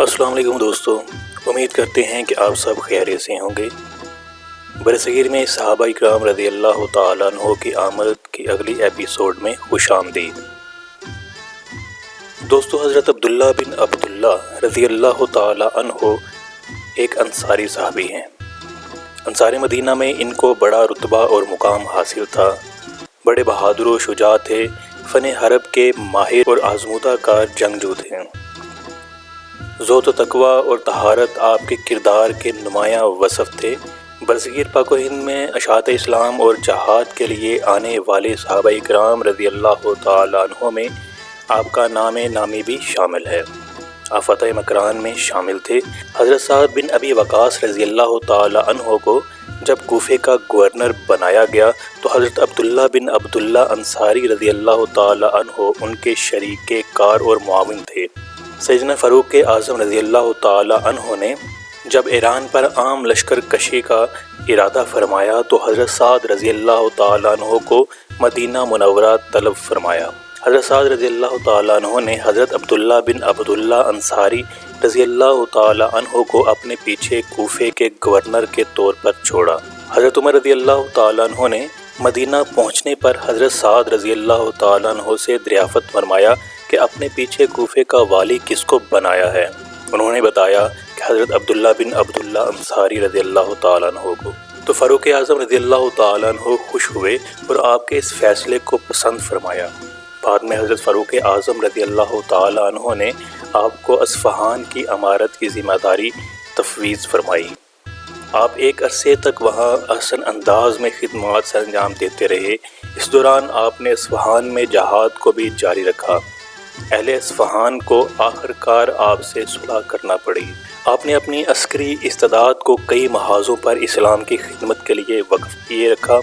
السلام علیکم دوستو، امید کرتے ہیں کہ آپ سب خیریت سے ہوں گے۔ برصغیر میں صحابہ کرام رضی اللہ تعالیٰ عنہ کی آمد کی اگلی ایپیسوڈ میں خوش آمدید۔ دوستو، حضرت عبداللہ بن عبداللہ رضی اللہ تعالیٰ عنہ ایک انصاری صحابی ہیں۔ انصار مدینہ میں ان کو بڑا رتبہ اور مقام حاصل تھا۔ بڑے بہادر و شجاع تھے، فن حرب کے ماہر اور آزمودہ کار جنگجو تھے۔ زہد و تقوی اور طہارت آپ کے کردار کے نمایاں وصف تھے۔ برصغیر پاک و ہند میں اشاعت اسلام اور جہاد کے لیے آنے والے صحابہ کرام رضی اللہ تعالیٰ عنہ میں آپ کا نام نامی بھی شامل ہے۔ آپ فتح مکران میں شامل تھے۔ حضرت سعد بن ابی وقاص رضی اللہ تعالیٰ عنہ کو جب کوفے کا گورنر بنایا گیا تو حضرت عبداللہ بن عبداللہ انصاری رضی اللہ تعالیٰ عنہ ان کے شریک کار اور معاون تھے۔ سیدنا فاروق اعظم رضی اللہ تعالیٰ عنہ نے جب ایران پر عام لشکر کشی کا ارادہ فرمایا تو حضرت سعد رضی اللہ تعالیٰ عنہ کو مدینہ منورہ طلب فرمایا۔ حضرت سعد رضی اللہ تعالیٰ عنہ نے حضرت عبداللہ بن عبداللہ انصاری رضی اللہ تعالیٰ عنہ کو اپنے پیچھے کوفے کے گورنر کے طور پر چھوڑا۔ حضرت عمر رضی اللہ تعالیٰ عنہ نے مدینہ پہنچنے پر حضرت سعد رضی اللہ تعالیٰ عنہ سے دریافت فرمایا کہ اپنے پیچھے کوفے کا والی کس کو بنایا ہے؟ انہوں نے بتایا کہ حضرت عبداللہ بن عبداللہ انصاری رضی اللہ تعالیٰ عنہ کو۔ تو فاروق اعظم رضی اللہ تعالیٰ عنہ خوش ہوئے اور آپ کے اس فیصلے کو پسند فرمایا۔ بعد میں حضرت فاروق اعظم رضی اللہ تعالیٰ عنہ نے آپ کو اصفہان کی امارت کی ذمہ داری تفویض فرمائی۔ آپ ایک عرصے تک وہاں احسن انداز میں خدمات سر انجام دیتے رہے۔ اس دوران آپ نے اصفہان میں جہاد کو بھی جاری رکھا۔ اہل اصفہان کو آخر کار آپ سے صلح کرنا پڑی۔ آپ نے اپنی عسکری استعداد کو کئی محاذوں پر اسلام کی خدمت کے لیے وقف کیے رکھا۔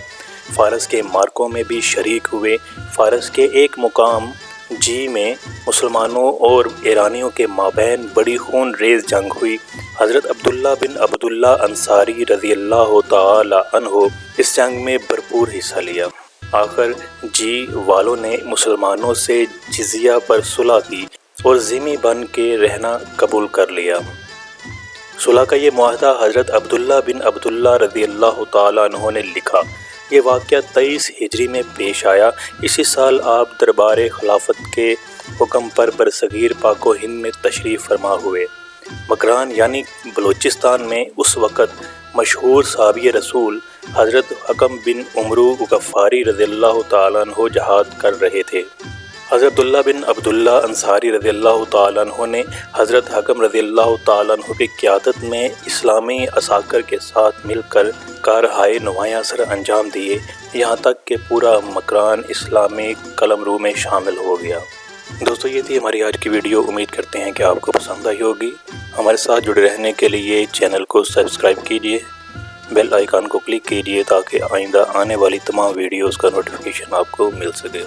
فارس کے مارکوں میں بھی شریک ہوئے۔ فارس کے ایک مقام جی میں مسلمانوں اور ایرانیوں کے مابین بڑی خون ریز جنگ ہوئی۔ حضرت عبداللہ بن عبداللہ انصاری رضی اللہ تعالی عنہ اس جنگ میں بھرپور حصہ لیا۔ آخر جی والوں نے مسلمانوں سے جزیہ پر صلح کی اور ذمہ بن کے رہنا قبول کر لیا۔ صلح کا یہ معاہدہ حضرت عبداللہ بن عبداللہ رضی اللہ تعالی عنہ نے لکھا۔ یہ واقعہ 23 ہجری میں پیش آیا۔ اسی سال آپ دربار خلافت کے حکم پر برصغیر پاک و ہند میں تشریف فرما ہوئے۔ مکران یعنی بلوچستان میں اس وقت مشہور صحابی رسول حضرت حکم بن عمرو غفاری رضی اللہ تعالیٰ عنہ جہاد کر رہے تھے۔ حضرت عبداللہ بن عبداللہ انصاری رضی اللہ تعالیٰ عنہ نے حضرت حکم رضی اللہ تعالیٰ عنہ کی قیادت میں اسلامی عساکر کے ساتھ مل کر کارہائے نمایاں سر انجام دیے، یہاں تک کہ پورا مکران اسلامی قلمرو میں شامل ہو گیا۔ دوستو، یہ تھی ہماری آج کی ویڈیو۔ امید کرتے ہیں کہ آپ کو پسند آئی ہوگی۔ ہمارے ساتھ جڑے رہنے کے لیے چینل کو سبسکرائب کیجیے، بیل آئیکن کو کلک کیجیے تاکہ آئندہ آنے والی تمام ویڈیوز کا نوٹیفیکیشن آپ کو مل سکے۔